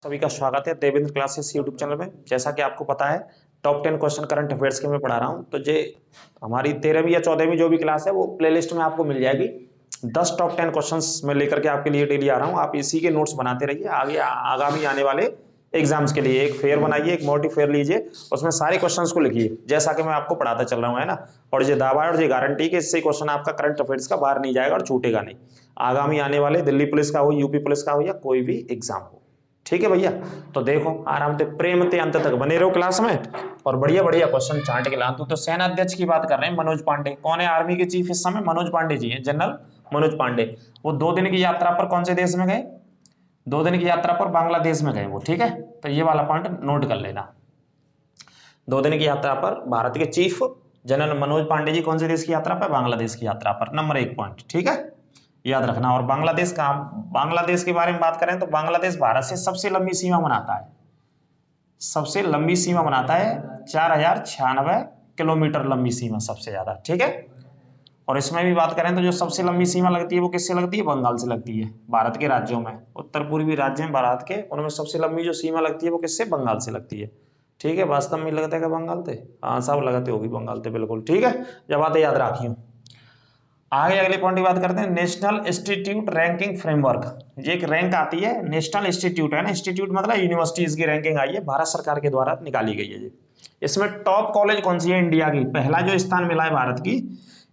सभी का स्वागत है देवेंद्र क्लासेस यूट्यूब चैनल में। जैसा कि आपको पता है टॉप 10 क्वेश्चन करंट अफेयर्स के मैं पढ़ा रहा हूं, तो जे हमारी 13वीं या 14वीं जो भी क्लास है वो प्लेलिस्ट में आपको मिल जाएगी। 10 टॉप 10 क्वेश्चंस मैं लेकर के आपके लिए डेली आ रहा हूं। आप इसी के नोट्स बनाते रहिए। आगे आगामी आने वाले एग्जाम्स के लिए एक फेयर बनाइए, एक मोटी फेयर लीजिए, उसमें सारे क्वेश्चंस को लिखिए जैसा कि मैं आपको पढ़ाता चल रहा हूँ, है ना। और ये दावा है और ये गारंटी कि इससे क्वेश्चन आपका करंट अफेयर्स का बाहर नहीं जाएगा और छूटेगा नहीं। आगामी आने वाले दिल्ली पुलिस का हो, यूपी पुलिस का हो या कोई भी एग्जाम हो, ठीक है भैया। तो देखो आराम से प्रेम ते अंत तक बने रहो क्लास में और बढ़िया बढ़िया क्वेश्चन छांट के लाऊं। तो सेना अध्यक्ष की बात कर रहे हैं मनोज पांडे। कौन है आर्मी के चीफ इस समय? मनोज पांडे जी हैं, जनरल मनोज पांडे। वो 2 दिन की यात्रा पर कौन से देश में गए? 2 दिन की यात्रा पर बांग्लादेश में गए वो, ठीक है। तो ये वाला पॉइंट नोट कर लेना। 2 दिन की यात्रा पर भारत के चीफ जनरल मनोज पांडे जी कौन से देश की यात्रा पर? बांग्लादेश की यात्रा पर। नंबर 1 पॉइंट, ठीक है, याद रखना। और बांग्लादेश के बारे में बात करें तो बांग्लादेश भारत से सबसे लंबी सीमा बनाता है। सबसे लंबी सीमा बनाता है, 4096 किलोमीटर लंबी सीमा सबसे ज्यादा, ठीक है। और इसमें भी बात करें तो जो सबसे लंबी सीमा लगती है वो किससे लगती है? बंगाल से लगती है। भारत के राज्यों में, उत्तर पूर्वी राज्य हैं भारत के, उनमें सबसे लंबी जो सीमा लगती है वो किससे? बंगाल से लगती है, ठीक है। वास्तव में लगता है कि बंगाल थे, हाँ सब लगाते होगी बंगाल थे, बिल्कुल ठीक है। जब बातें याद रखियो। आगे अगले पॉइंट की बात करते हैं, नेशनल इंस्टीट्यूट रैंकिंग फ्रेमवर्क। ये एक रैंक आती है, नेशनल इंस्टीट्यूट है ना, इंस्टीट्यूट मतलब यूनिवर्सिटीज की रैंकिंग आई है, भारत सरकार के द्वारा निकाली गई है ये। इसमें टॉप कॉलेज कौन सी है इंडिया की? पहला जो स्थान मिला है भारत की,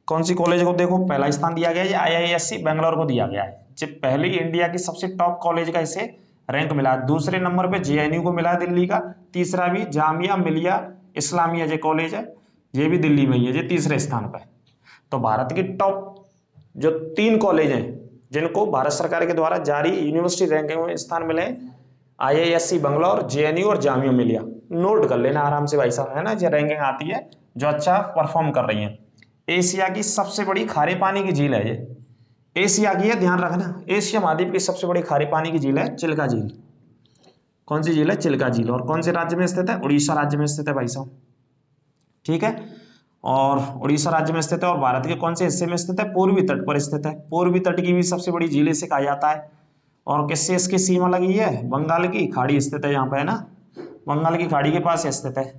कौन सी कॉलेज को देखो पहला स्थान दिया गया है? IISc बेंगलोर को दिया गया है। जब पहली इंडिया की सबसे टॉप कॉलेज का इसे रैंक मिला है। दूसरे नंबर पे JNU को मिला है दिल्ली का। तीसरा भी जामिया मिलिया इस्लामिया जो कॉलेज है ये भी दिल्ली में ही है, ये तीसरे स्थान पर। तो भारत की टॉप जो 3 कॉलेज हैं जिनको भारत सरकार के द्वारा जारी यूनिवर्सिटी रैंकिंग में स्थान मिले, IISc बेंगलोर, JNU और जामिया मिलिया। नोट कर लेना आराम से भाई साहब, है ना। जो रैंकिंग आती है जो अच्छा परफॉर्म कर रही है। एशिया की सबसे बड़ी खारे पानी की झील है ये, एशिया की है, ध्यान रखना। एशिया महाद्वीप की सबसे बड़ी खारे पानी की झील है चिल्का झील। कौन सी झील है? चिल्का झील। और कौन से राज्य में स्थित है? उड़ीसा राज्य में स्थित है भाई साहब, ठीक है। और उड़ीसा राज्य में स्थित है और भारत के कौन से हिस्से में स्थित है? पूर्वी तट पर स्थित है। पूर्वी तट की भी सबसे बड़ी झील इसे कहा जाता है। और किससे इसकी सीमा लगी है? बंगाल की खाड़ी स्थित है यहाँ पे, है ना, बंगाल की खाड़ी के पास स्थित है।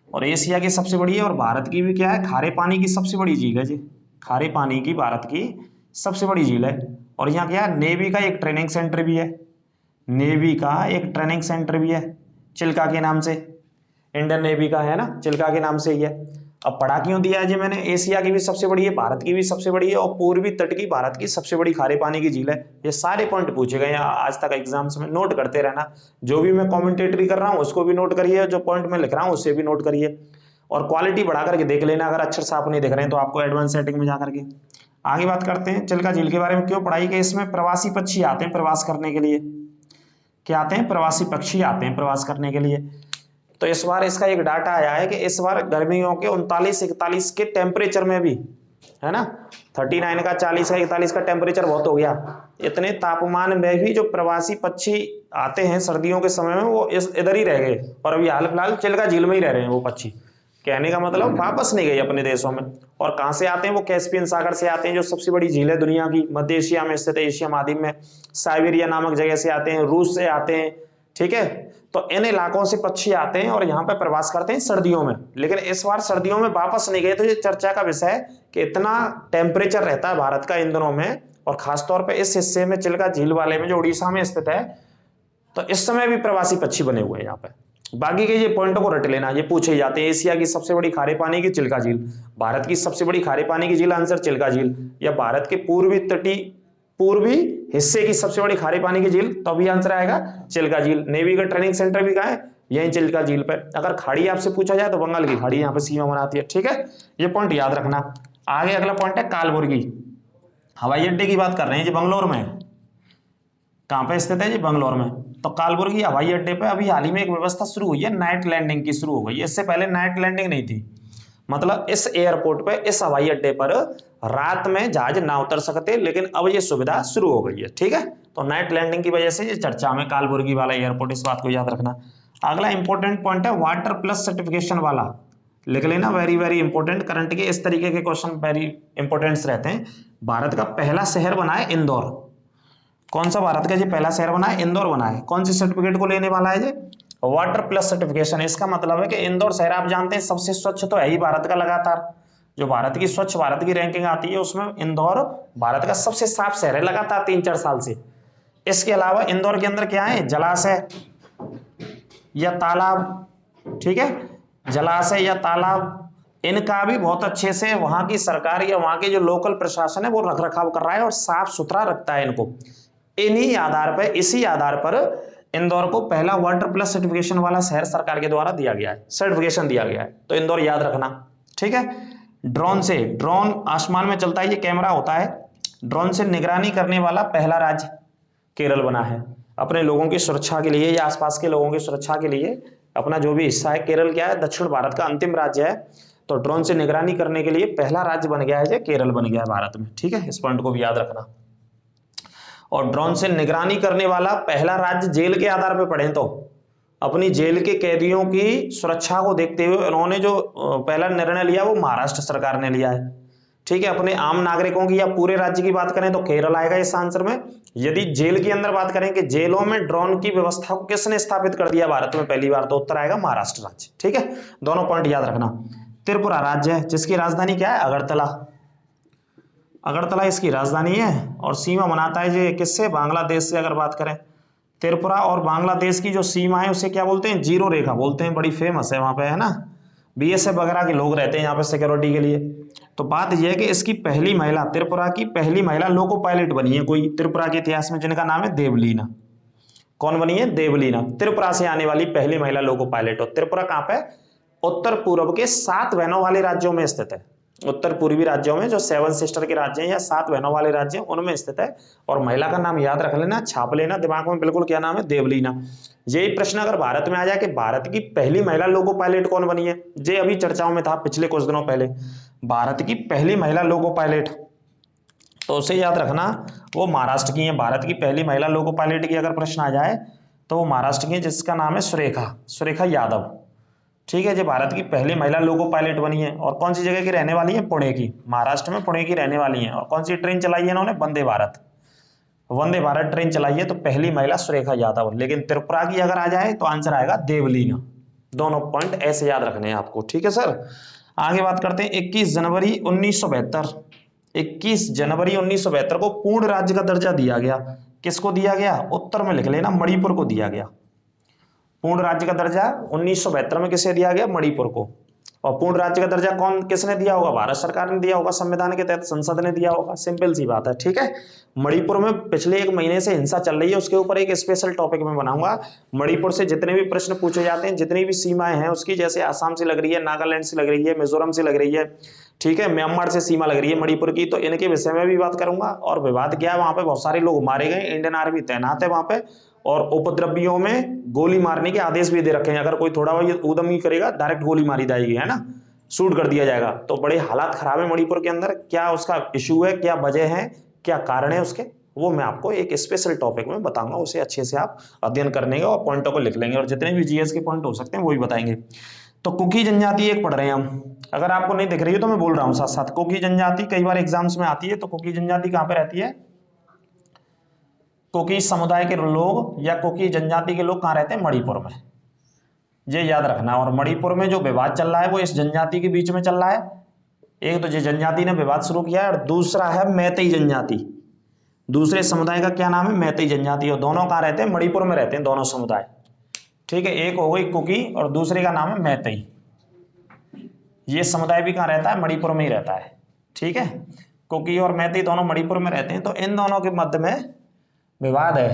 और एशिया की सबसे बड़ी है और भारत की भी क्या है? खारे पानी की सबसे बड़ी झील है जी। खारे पानी की भारत की सबसे बड़ी झील है। और यहाँ क्या है? नेवी का एक ट्रेनिंग सेंटर भी है, नेवी का एक ट्रेनिंग सेंटर भी है चिल्का के नाम से। इंडियन नेवी का है ना, चिल्का के नाम से ही है। अब पढ़ा क्यों दिया है जी मैंने? एशिया की भी सबसे बड़ी है, भारत की भी सबसे बड़ी है और पूर्वी तट की भारत की सबसे बड़ी खारे पानी की झील है। ये सारे पॉइंट पूछे गए आज तक एग्जाम्स में, नोट करते रहना। जो भी मैं कॉमेंटेटरी कर रहा हूँ उसको भी नोट करिए, जो पॉइंट मैं लिख रहा हूँ उससे भी नोट करिए। और क्वालिटी बढ़ा करके देख लेना, अगर अक्षर साफ नहीं दिख रहे हैं तो आपको एडवांस सेटिंग में जाकर के। आगे बात करते हैं चिल्का झील के बारे में। क्यों पढ़ाई? कि इसमें प्रवासी पक्षी आते हैं प्रवास करने के लिए। क्या आते हैं? प्रवासी पक्षी आते हैं प्रवास करने के लिए। तो इस बार इसका एक डाटा आया है कि इस बार गर्मियों के 39-41 के टेम्परेचर में भी, है ना, 39 का 40 का 41 का टेम्परेचर बहुत हो गया। इतने तापमान में भी जो प्रवासी पक्षी आते हैं सर्दियों के समय में वो इधर ही रह गए और अभी हाल फिलहाल चिल्का झील में ही रह रहे हैं वो पक्षी। कहने का मतलब वापस नहीं गए अपने देशों में। और कहां से आते हैं? वो कैस्पियन सागर से आते हैं, जो सबसे बड़ी झील है दुनिया की, मध्य एशिया में स्थित है, एशिया महाद्वीप में। साइबेरिया नामक जगह से आते हैं, रूस से आते हैं, ठीक है। तो इन इलाकों से पक्षी आते हैं और यहाँ पे प्रवास करते हैं सर्दियों में। लेकिन इस बार सर्दियों में वापस नहीं गए। तो ये चर्चा का विषय है कि इतना टेम्परेचर रहता है भारत का इन दिनों में, और खासतौर पे इस हिस्से में चिल्का झील वाले में जो उड़ीसा में स्थित है, तो इस समय भी प्रवासी पक्षी बने हुए हैं यहाँ पे। बाकी के ये पॉइंटों को रट लेना, ये पूछे जाते हैं। एशिया की सबसे बड़ी खारे पानी की चिल्का झील, भारत की सबसे बड़ी खारे पानी की झील, आंसर चिल्का झील। या भारत के पूर्वी हिस्से की सबसे बड़ी खारे पानी की झील, तो भी आंसर आएगा चिल्का झील। नेवी का ट्रेनिंग सेंटर भी कहाँ है? यही चिल्का झील पे। अगर खाड़ी आपसे पूछा जाए तो बंगाल की खाड़ी यहाँ पे सीमा बनाती है, ठीक है। ये पॉइंट याद रखना। आगे अगला पॉइंट है कालबुर्गी हवाई अड्डे की बात कर रहे हैं जी, बंगलोर में। कहाँ पे स्थित है जी? बंगलोर में। तो कालबुर्गी हवाई अड्डे पे अभी हाल ही में एक व्यवस्था शुरू हुई है, नाइट लैंडिंग की शुरू हो गई है। इससे पहले नाइट लैंडिंग नहीं थी, मतलब इस एयरपोर्ट पे, इस हवाई अड्डे पर रात में जहाज ना उतर सकते, लेकिन अब ये सुविधा शुरू हो गई है, ठीक है। तो नाइट लैंडिंग की वजह से ये चर्चा में कालबुर्गी वाला एयरपोर्ट, इस बात को याद रखना। अगला इंपॉर्टेंट पॉइंट है वाटर प्लस सर्टिफिकेशन वाला, लिख लेना, वेरी वेरी इंपॉर्टेंट। करंट के इस तरीके के क्वेश्चन वेरी इंपॉर्टेंट रहते हैं। भारत का पहला शहर बना है इंदौर, कौन सा भारत का ये पहला शहर बना है? इंदौर बना है। कौन सी सर्टिफिकेट को लेने वाला है ये? Water plus certification. इसका मतलब है कि इंदौर शहर आप जानते हैं सबसे स्वच्छ तो है ही भारत का। लगातार जो भारत की स्वच्छ भारत की रैंकिंग आती है उसमें इंदौर भारत का सबसे साफ शहर है लगातार 3-4 साल से। इसके अलावा इंदौर के अंदर क्या है? जलाशय या तालाब, ठीक है, जलाशय या तालाब, इनका भी बहुत अच्छे से वहां की सरकार या वहां के जो लोकल प्रशासन है वो रख रखाव कर रहा है और साफ सुथरा रखता है इनको। इन्हीं आधार पर, इसी आधार पर इंदौर को पहला वाटर प्लस सर्टिफिकेशन वाला शहर सरकार के द्वारा दिया गया है, सर्टिफिकेशन दिया गया है। तो इंदौर याद रखना, ठीक है। ड्रोन से, ड्रोन आसमान में चलता है, ये कैमरा होता है। ड्रोन से निगरानी करने वाला पहला राज्य केरल बना है। अपने लोगों की सुरक्षा के लिए या आसपास के लोगों की सुरक्षा के लिए अपना जो भी हिस्सा है, केरल क्या है? दक्षिण भारत का अंतिम राज्य है। तो ड्रोन से निगरानी करने के लिए पहला राज्य बन गया है, जो केरल बन गया है भारत में, ठीक है। इस पॉइंट को भी याद रखना। और ड्रोन से निगरानी करने वाला पहला राज्य जेल के आधार पर पढ़े तो अपनी जेल के कैदियों की सुरक्षा को देखते हुए उन्होंने जो पहला निर्णय लिया वो महाराष्ट्र सरकार ने लिया है, ठीक है। अपने आम नागरिकों की या पूरे राज्य की बात करें तो केरल आएगा इस आंसर में। यदि जेल के अंदर बात करें कि जेलों में ड्रोन की व्यवस्था को किसने स्थापित कर दिया भारत में पहली बार, तो उत्तर आएगा महाराष्ट्र राज्य, ठीक है। दोनों पॉइंट याद रखना। त्रिपुरा राज्य है जिसकी राजधानी क्या है? अगरतला। अगरतला इसकी राजधानी है और सीमा बनाता है ये किससे? बांग्लादेश से। अगर बात करें त्रिपुरा और बांग्लादेश की जो सीमा है उसे क्या बोलते हैं? जीरो रेखा बोलते हैं। बड़ी फेमस है वहां पे, है ना। बीएसएफ वगैरह के लोग रहते हैं यहाँ पे सिक्योरिटी के लिए। तो बात यह है कि इसकी पहली महिला, त्रिपुरा की पहली महिला लोको पायलट बनी है कोई त्रिपुरा के इतिहास में, जिनका नाम है देवलीना। कौन बनी है? देवलीना। त्रिपुरा से आने वाली पहली महिला लोको पायलट। और त्रिपुरा कहाँ पे? उत्तर पूर्व के 7 बहनों वाले राज्यों में स्थित है। उत्तर पूर्वी राज्यों में जो 7 सिस्टर के राज्य हैं या 7 बहनों वाले राज्य हैं उनमें स्थित है। और महिला का नाम याद रख लेना, छाप लेना दिमाग में बिल्कुल, क्या नाम है? देवलीना। यही प्रश्न अगर भारत में आ जाए कि भारत की पहली महिला लोको पायलट कौन बनी है, ये अभी चर्चाओं में था पिछले कुछ दिनों पहले, भारत की पहली महिला लोको पायलट, तो उसे याद रखना वो महाराष्ट्र की है। भारत की पहली महिला लोको पायलट की अगर प्रश्न आ जाए तो वो महाराष्ट्र की है, जिसका नाम है सुरेखा यादव, ठीक है। जो भारत की पहली महिला लोको पायलट बनी है। और कौन सी जगह की रहने वाली है? पुणे की, महाराष्ट्र में पुणे की रहने वाली है। और कौन सी ट्रेन चलाई है इन्होंने? वंदे भारत ट्रेन चलाई है। तो पहली महिला सुरेखा यादव। लेकिन त्रिपुरा की अगर आ जाए तो आंसर आएगा देवलीना। दोनों पॉइंट ऐसे याद रखने हैं आपको, ठीक है सर। आगे बात करते हैं 21 जनवरी 1972 को पूर्ण राज्य का दर्जा दिया गया। किसको दिया गया? उत्तर में लिख लेना, मणिपुर को दिया गया। पूर्ण राज्य का दर्जा 1972 में किसे दिया गया? मणिपुर को। और पूर्ण राज्य का दर्जा किसने दिया होगा? भारत सरकार ने दिया होगा, संविधान के तहत संसद ने दिया होगा। सिंपल सी बात है, ठीक है। मणिपुर में पिछले 1 महीने से हिंसा चल रही है, उसके ऊपर एक स्पेशल टॉपिक में बनाऊंगा। मणिपुर से जितने भी प्रश्न पूछे जाते हैं, जितनी भी सीमाएं हैं उसकी, जैसे आसाम से लग रही है, नागालैंड से लग रही है, मिजोरम से लग रही है, ठीक है, म्यांमार से सीमा लग रही है मणिपुर की, तो इनके विषय में भी बात करूंगा। और विवाद क्या है, वहां पे बहुत सारे लोग मारे गए, इंडियन आर्मी तैनात है वहां पे, और उपद्रवियों में गोली मारने के आदेश भी दे रखे हैं। अगर कोई थोड़ा उदम करेगा डायरेक्ट गोली मारी जाएगी, है ना, शूट कर दिया जाएगा। तो बड़े हालात खराब है मणिपुर के अंदर। क्या उसका इशू है, क्या वजह है, क्या कारण है उसके, वो मैं आपको एक स्पेशल टॉपिक में बताऊंगा। उसे अच्छे से आप अध्ययन करने और पॉइंटों को लिख लेंगे, और जितने भी जीएस के पॉइंट हो सकते हैं वो भी बताएंगे। तो कुकी जनजाति एक पढ़ रहे हैं हम। अगर आपको नहीं दिख रही है तो मैं बोल रहा हूँ साथ साथ। कुकी जनजाति कई बार एग्जाम्स में आती है। तो कुकी जनजाति कहाँ पे रहती है? कुकी समुदाय के लोग या कुकी जनजाति के लोग कहाँ रहते हैं? मणिपुर में। ये याद रखना। और मणिपुर में जो विवाद चल रहा है वो इस जनजाति के बीच में चल रहा है। एक तो ये जनजाति ने विवाद शुरू किया है, और दूसरा है मैतेई जनजाति। दूसरे समुदाय का क्या नाम है? मैतेई जनजाति। और दोनों कहाँ रहते हैं? मणिपुर में रहते हैं दोनों समुदाय, ठीक है। एक हो गई कुकी और दूसरे का नाम है मैतेई। ये समुदाय भी कहाँ रहता है? मणिपुर में ही रहता है, ठीक है। कुकी और मैतेई दोनों मणिपुर में रहते हैं। तो इन दोनों के मध्य में विवाद है।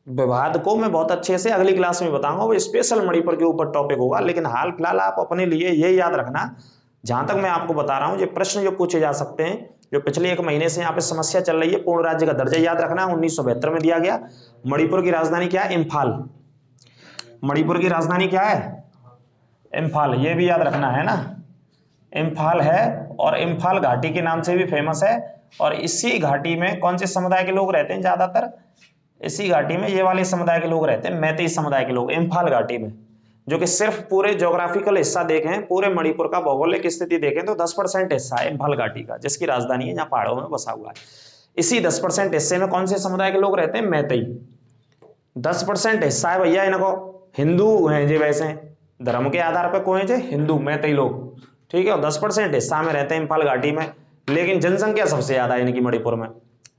विवाद को मैं बहुत अच्छे से अगली क्लास में बताऊंगा, वो स्पेशल मणिपुर के ऊपर टॉपिक होगा। लेकिन हाल फिलहाल आप अपने लिए ये याद रखना, जहां तक मैं आपको बता रहा हूं, ये प्रश्न जो पूछे जा सकते हैं, जो पिछले 1 महीने से यहाँ पे समस्या चल रही है, पूर्ण राज्य का दर्जा याद रखना 1972 में दिया गया। मणिपुर की राजधानी क्या है? इम्फाल। मणिपुर की राजधानी क्या है? इम्फाल। ये भी याद रखना है ना, इम्फाल है। और इम्फाल घाटी के नाम से भी फेमस है। और इसी घाटी में कौन से समुदाय के लोग रहते हैं ज्यादातर? इसी घाटी में ये वाले समुदाय के लोग रहते हैं, मैतेई समुदाय के लोग, इम्फाल घाटी में। जो कि सिर्फ पूरे ज्योग्राफिकल हिस्सा देखें, पूरे मणिपुर का भौगोलिक स्थिति देखें तो 10% हिस्सा है इम्फाल घाटी का, जिसकी राजधानी है यहाँ पहाड़ों में बसा हुआ है। इसी 10% हिस्से में कौन से समुदाय के लोग रहते हैं? मैतेई। 10% हिस्सा है भैया इनको, हिंदू हैं जे, वैसे धर्म के आधार पर कोई है हिंदू मैतेई लोग, ठीक है। और 10% हिस्सा में रहते हैं इम्फाल घाटी में, लेकिन जनसंख्या सबसे ज्यादा है इनकी मणिपुर में,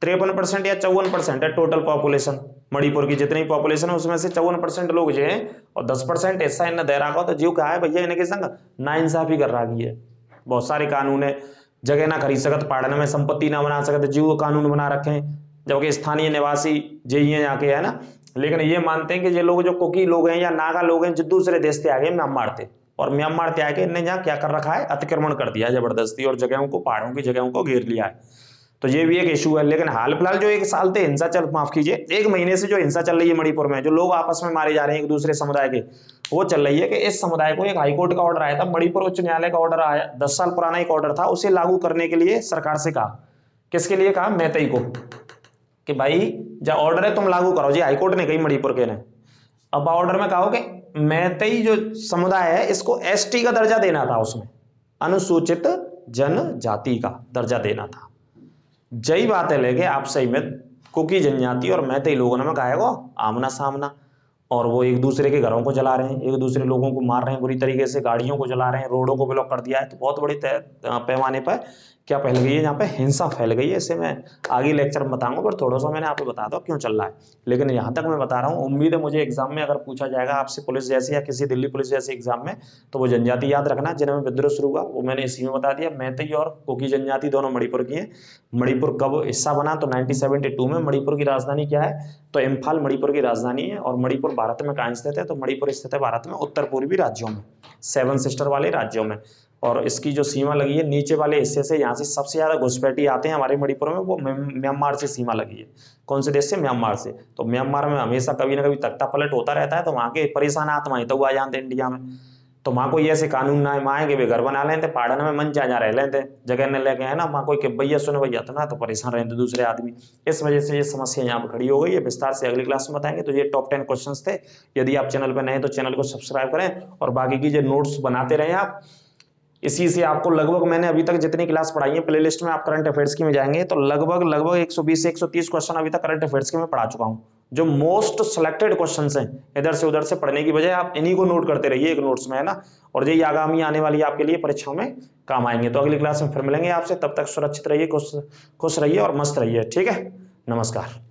53% या 54% है टोटल पॉपुलेशन। मणिपुर की जितनी पॉपुलेशन है उसमें से 54% लोग जो हैं, और 10% हिस्सा इन्हें दे रखा हो, तो जीव कहा है भैया इनके संग नाइंसाफी कर रखी है। बहुत सारे कानून है, जगह ना खरीद सकत, पहाड़न में संपत्ति ना बना सकते, जीव कानून बना रखे हैं, जबकि स्थानीय निवासी जही है यहाँ के, है ना। लेकिन ये मानते हैं कि ये लोग जो कुकी लोग हैं या नागा लोग हैं जो दूसरे देश से आ गए म्यांमार थे, और म्यांमार से आके इन्हें यहाँ क्या कर रखा है? अतिक्रमण कर दिया जबरदस्ती, और जगहों को, पहाड़ों की जगहों को घेर लिया है। तो ये भी एक इशू है। लेकिन हाल फिलहाल जो 1 साल से हिंसा चल, माफ कीजिए 1 महीने से जो हिंसा चल रही है मणिपुर में, जो लोग आपस में मारे जा रहे हैं एक दूसरे समुदाय के, वो चल रही है कि इस समुदाय को एक हाईकोर्ट का ऑर्डर आया था, मणिपुर उच्च न्यायालय का ऑर्डर आया, 10 साल पुराना एक ऑर्डर था, उसे लागू करने के लिए सरकार से कहा। किसके लिए कहा? मैतेई को, कि भाई जो ऑर्डर है तुम लागू करो जी। हाईकोर्ट ने कही मणिपुर के ने। अब ऑर्डर में कहा कि मैतेई जो समुदाय है इसको एसटी का दर्जा देना था, उसमें अनुसूचित जनजाति का दर्जा देना था। जय बात है लेके आप सही में कुकी जनजाति और मैतेई लोगों ने कहा है आमना सामना, और वो एक दूसरे के घरों को जला रहे हैं, एक दूसरे लोगों को मार रहे हैं बुरी तरीके से, गाड़ियों को जला रहे हैं, रोडों को ब्लॉक कर दिया है। तो बहुत बड़ी पैमाने पर क्या फैल गई है, यहाँ पे हिंसा फैल गई है। इसे मैं आगे लेक्चर में बताऊंगा, पर थोड़ा सा मैंने आपको बता दो क्यों चल रहा है। लेकिन यहाँ तक मैं बता रहा हूँ, उम्मीद है मुझे एग्जाम में अगर पूछा जाएगा आपसे पुलिस जैसी या किसी दिल्ली पुलिस जैसी एग्जाम में, तो वो जनजाति याद रखना जिनमें विद्रोह शुरू हुआ, वो मैंने इसी में बता दिया। मैतेई और कुकी जनजाति दोनों मणिपुर की है। मणिपुर कब हिस्सा बना? तो 1972 में। मणिपुर की राजधानी क्या है? तो इम्फाल मणिपुर की राजधानी है। और मणिपुर भारत में कहाँ स्थित है? तो मणिपुर स्थित है भारत में उत्तर पूर्वी राज्यों में, 7 सिस्टर वाले राज्यों में। और इसकी जो सीमा लगी है नीचे वाले हिस्से से, यहाँ से सबसे ज्यादा घुसपैठी आते हैं हमारे मणिपुर में, वो म्यांमार से सीमा लगी है। कौन से देश से? म्यांमार से। तो म्यांमार में हमेशा कभी ना कभी तख्ता पलट होता रहता है, तो वहाँ के परेशान आत्माएं तो आ जाते हैं इंडिया में। तो वहाँ कोई ऐसे कानून ना है, माँ के वे घर बना लेते, पहाड़न में मन चाह रह लेते, जगह न लेके, है ना। वहाँ कोई के भैया सुन भैया तो ना, तो परेशान रहते दूसरे आदमी। इस वजह से ये समस्या यहाँ पर खड़ी हो गई है। विस्तार से अगली क्लास में बताएंगे। तो ये टॉप 10 क्वेश्चंस थे। यदि आप चैनल पर नए हैं तो चैनल को सब्सक्राइब करें, और बाकी की जो नोट्स बनाते रहे आप। इसी से आपको लगभग, मैंने अभी तक जितनी क्लास पढ़ाई है प्लेलिस्ट में, आप करंट अफेयर्स की में जाएंगे तो लगभग 120 से 130 क्वेश्चन अभी तक करंट अफेयर्स के में पढ़ा चुका हूं। जो मोस्ट सिलेक्टेड क्वेश्चंस हैं, इधर से उधर से पढ़ने की बजाय आप इन्हीं को नोट करते रहिए एक नोट्स में, है ना। और यही आगामी आने वाली आपके लिए परीक्षाओं में काम आएंगे। तो अगली क्लास में फिर मिलेंगे आपसे, तब तक सुरक्षित रहिए, खुश रहिए और मस्त रहिए। ठीक है, नमस्कार।